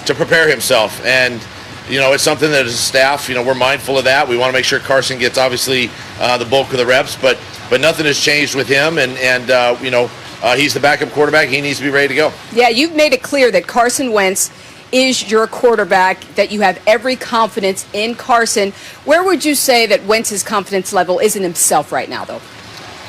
to prepare himself. And it's something that as a staff, we're mindful of that. We want to make sure Carson gets obviously the bulk of the reps, but nothing has changed with him. And he's the backup quarterback. He needs to be ready to go. Yeah, you've made it clear that Carson Wentz is your quarterback, that you have every confidence in Carson. Where would you say that Wentz's confidence level is in himself right now, though?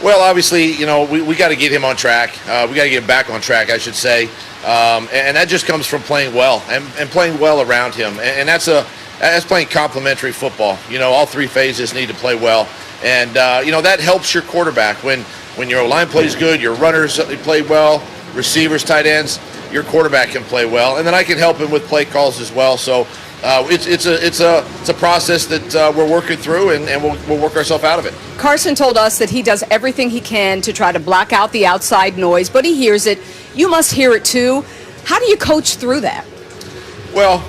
Well, obviously, we got to get him on track. We got to get him back on track, I should say. And that just comes from playing well and playing well around him. And that's playing complementary football. All three phases need to play well. And, that helps your quarterback. When your O-line plays good, your runners play well, receivers, tight ends, your quarterback can play well. And then I can help him with play calls as well. So it's a process that we're working through, and we'll work ourselves out of it. Carson told us that he does everything he can to try to block out the outside noise, but he hears it. You must hear it too. How do you coach through that? Well,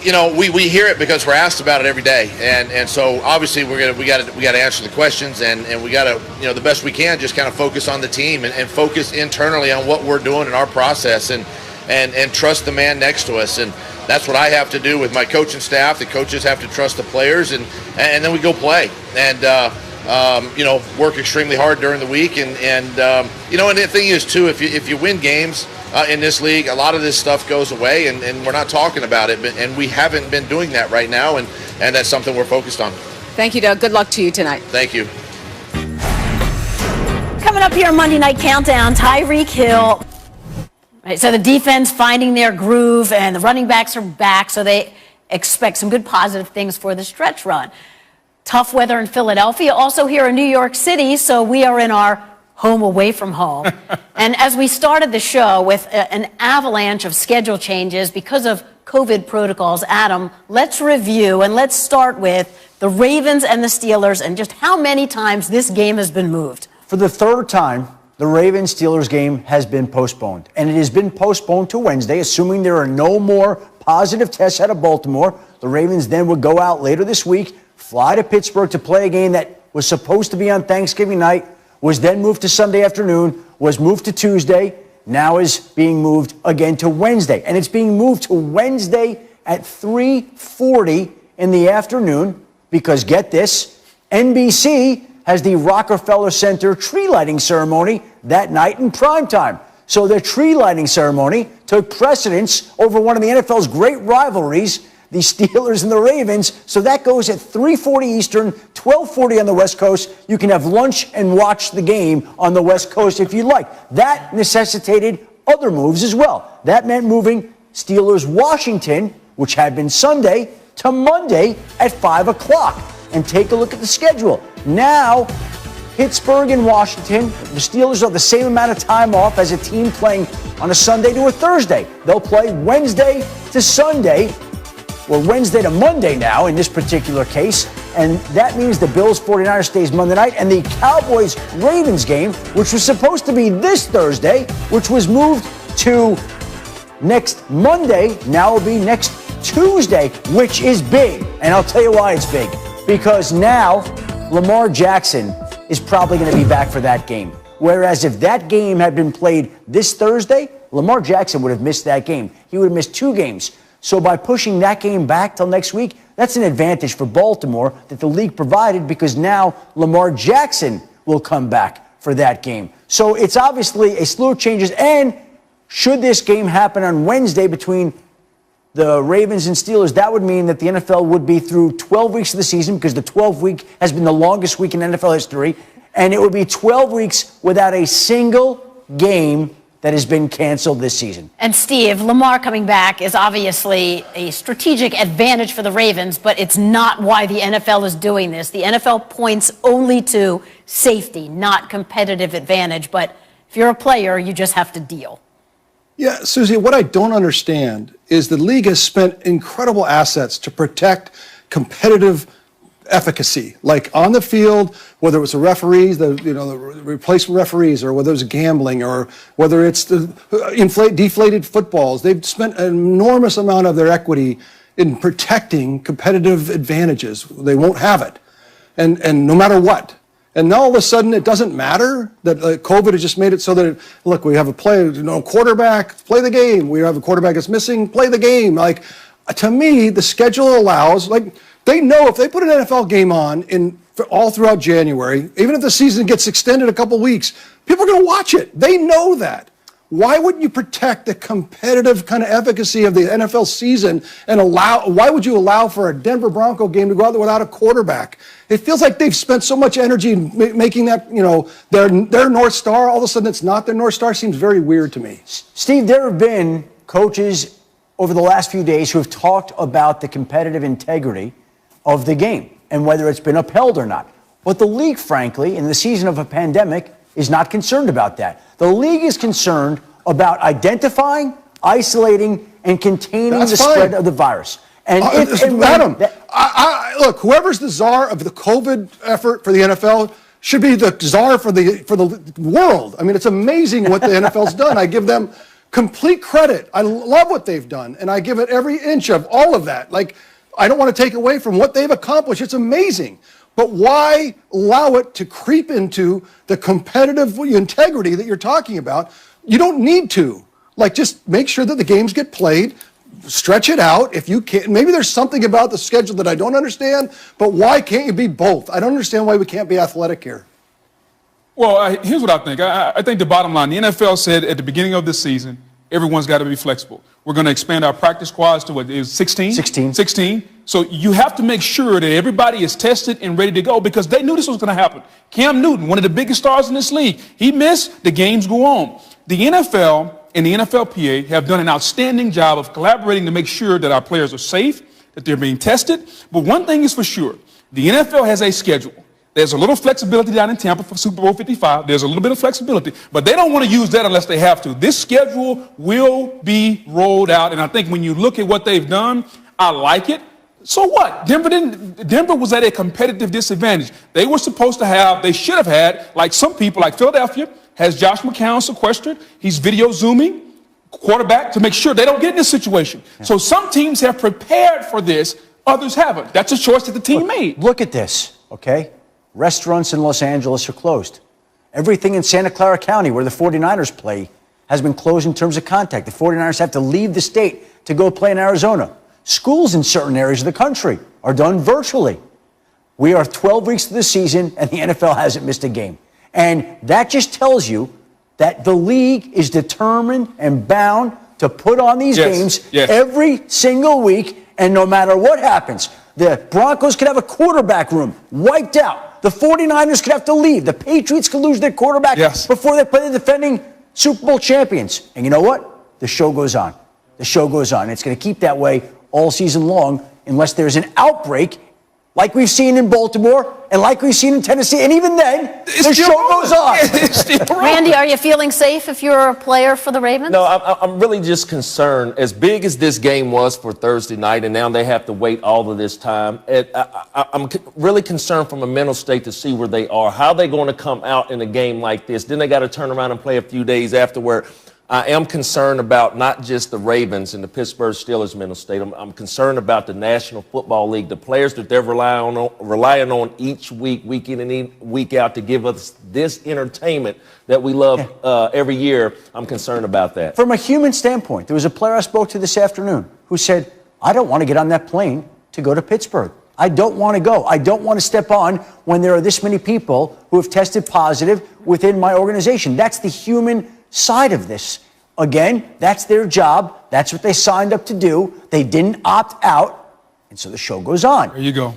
we hear it because we're asked about it every day, and so obviously we got to answer the questions, and we got to the best we can just kind of focus on the team and focus internally on what we're doing in our process, and trust the man next to us. And that's what I have to do with my coaching staff. The coaches have to trust the players, and then we go play and work extremely hard during the week. And the thing is too, if you win games in this league, a lot of this stuff goes away, and we're not talking about it. And we haven't been doing that right now, and that's something we're focused on. Thank you, Doug. Good luck to you tonight. Thank you. Coming up here, Monday Night Countdown, Tyreek Hill. Right, so the defense finding their groove, and the running backs are back, so they expect some good positive things for the stretch run. Tough weather in Philadelphia, also here in New York City, so we are in our home away from home. And as we started the show with an avalanche of schedule changes because of COVID protocols, Adam, let's review, and let's start with the Ravens and the Steelers and just how many times this game has been moved. For the third time, the Ravens-Steelers game has been postponed, and it has been postponed to Wednesday, assuming there are no more positive tests out of Baltimore. The Ravens then would go out later this week, fly to Pittsburgh to play a game that was supposed to be on Thanksgiving night, was then moved to Sunday afternoon, was moved to Tuesday, now is being moved again to Wednesday. And it's being moved to Wednesday at 3:40 in the afternoon because, get this, NBC has the Rockefeller Center tree lighting ceremony that night in primetime. So the tree lighting ceremony took precedence over one of the NFL's great rivalries, the Steelers and the Ravens. So that goes at 3:40 Eastern, 12:40 on the West Coast. You can have lunch and watch the game on the West Coast if you'd like. That necessitated other moves as well. That meant moving Steelers-Washington, which had been Sunday, to Monday at 5 o'clock. And take a look at the schedule. Now, Pittsburgh and Washington, the Steelers have the same amount of time off as a team playing on a Sunday to a Thursday. They'll play Wednesday to Sunday, or Wednesday to Monday now in this particular case. And that means the Bills-49ers stays Monday night, and the Cowboys-Ravens game, which was supposed to be this Thursday, which was moved to next Monday, now will be next Tuesday, which is big. And I'll tell you why it's big. Because now Lamar Jackson is probably going to be back for that game. Whereas if that game had been played this Thursday, Lamar Jackson would have missed that game. He would have missed 2 games. So by pushing that game back till next week, that's an advantage for Baltimore that the league provided, because now Lamar Jackson will come back for that game. So it's obviously a slew of changes. And should this game happen on Wednesday between the Ravens and Steelers, that would mean that the NFL would be through 12 weeks of the season, because the 12th week has been the longest week in NFL history, and it would be 12 weeks without a single game that has been canceled this season. And Steve, Lamar coming back is obviously a strategic advantage for the Ravens, but it's not why the NFL is doing this. The NFL points only to safety, not competitive advantage. But if you're a player, you just have to deal. Yeah, Susie, what I don't understand is the league has spent incredible assets to protect competitive efficacy, like on the field, whether it was the referees, the replacement referees, or whether it was gambling, or whether it's the deflated footballs. They've spent an enormous amount of their equity in protecting competitive advantages. They won't have it, and no matter what. And now all of a sudden it doesn't matter that COVID has just made it so that, look, we have a quarterback, play the game. We have a quarterback that's missing, play the game. Like, to me, the schedule allows, like, they know if they put an NFL game on all throughout January, even if the season gets extended a couple weeks, people are going to watch it. They know that. Why wouldn't you protect the competitive kind of efficacy of the NFL season and why would you allow for a Denver Bronco game to go out there without a quarterback? It feels like they've spent so much energy making that, their North Star. All of a sudden it's not their North Star. Seems very weird to me. Steve, there have been coaches over the last few days who have talked about the competitive integrity of the game and whether it's been upheld or not. But the league, frankly, in the season of a pandemic, is not concerned about that. The league is concerned about identifying, isolating, and containing the spread of the virus. And look, whoever's the czar of the COVID effort for the NFL should be the czar for the world. I mean, it's amazing what the NFL's done. I give them complete credit. I love what they've done, and I give it every inch of all of that. Like, I don't want to take away from what they've accomplished. It's amazing. But why allow it to creep into the competitive integrity that you're talking about? You don't need to. Like, just make sure that the games get played, stretch it out. If you can't, maybe there's something about the schedule that I don't understand, but why can't you be both? I don't understand why we can't be athletic here. Well, here's what I think. I think the bottom line, the NFL said at the beginning of this season, everyone's got to be flexible. We're going to expand our practice squads to what is 16? 16. So you have to make sure that everybody is tested and ready to go because they knew this was going to happen. Cam Newton, one of the biggest stars in this league, he missed, the games go on. The NFL and the NFLPA have done an outstanding job of collaborating to make sure that our players are safe, that they're being tested. But one thing is for sure, the NFL has a schedule. There's a little flexibility down in Tampa for Super Bowl 55. There's a little bit of flexibility, but they don't want to use that unless they have to. This schedule will be rolled out, and I think when you look at what they've done, I like it. So what? Denver was at a competitive disadvantage. They should have had, like some people, like Philadelphia, has Josh McCown sequestered. He's video zooming quarterback to make sure they don't get in this situation. Yeah. So some teams have prepared for this, others haven't. That's a choice that the team made. Look at this, okay? Restaurants in Los Angeles are closed. Everything in Santa Clara County, where the 49ers play, has been closed in terms of contact. The 49ers have to leave the state to go play in Arizona. Schools in certain areas of the country are done virtually. We are 12 weeks through the season, and the NFL hasn't missed a game. And that just tells you that the league is determined and bound to put on these games every single week, and no matter what happens, the Broncos could have a quarterback room wiped out. The 49ers could have to leave. The Patriots could lose their quarterback before they play the defending Super Bowl champions. And you know what? The show goes on. The show goes on. It's going to keep that way all season long unless there's an outbreak like we've seen in Baltimore and like we've seen in Tennessee. And even then, the show goes on. Randy, are you feeling safe if you're a player for the Ravens? No, I'm really just concerned. As big as this game was for Thursday night, and now they have to wait all of this time, I'm really concerned from a mental state to see where they are. How are they going to come out in a game like this? Then they got to turn around and play a few days afterward. I am concerned about not just the Ravens and the Pittsburgh Steelers mental state. I'm concerned about the National Football League, the players that they're relying on each week in and week out to give us this entertainment that we love every year. I'm concerned about that. From a human standpoint, there was a player I spoke to this afternoon who said, I don't want to get on that plane to go to Pittsburgh. I don't want to go. I don't want to step on when there are this many people who have tested positive within my organization. That's the human side of this. Again, that's their job. That's what they signed up to do. They didn't opt out, and so the show goes on. There you go.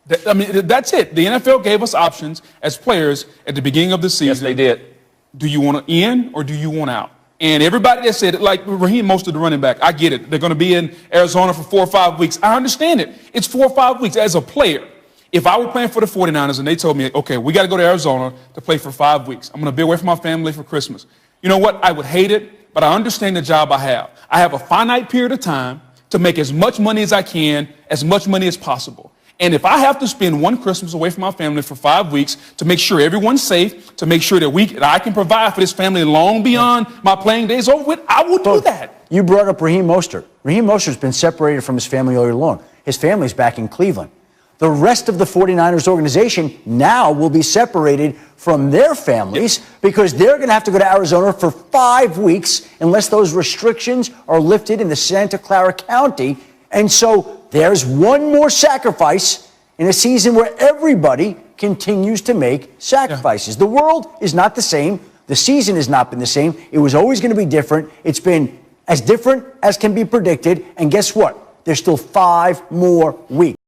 That's it. The NFL gave us options as players at the beginning of the season. Yes, they did. Do you want in or do you want out? And everybody that said, like Raheem Mostert, the running back, I get it. They're going to be in Arizona for 4 or 5 weeks. I understand it. It's 4 or 5 weeks as a player. If I were playing for the 49ers and they told me, okay, we got to go to Arizona to play for 5 weeks. I'm going to be away from my family for Christmas. You know what? I would hate it, but I understand the job I have. I have a finite period of time to make as much money as I can, as much money as possible. And if I have to spend one Christmas away from my family for 5 weeks to make sure everyone's safe, to make sure that I can provide for this family long beyond my playing days over with, I will do that. You brought up Raheem Mostert. Raheem Mostert's been separated from his family all year long. His family's back in Cleveland. The rest of the 49ers organization now will be separated from their families because they're going to have to go to Arizona for 5 weeks unless those restrictions are lifted in the Santa Clara County. And so there's one more sacrifice in a season where everybody continues to make sacrifices. The world is not the same. The season has not been the same. It was always going to be different. It's been as different as can be predicted. And guess what? There's still 5 more weeks.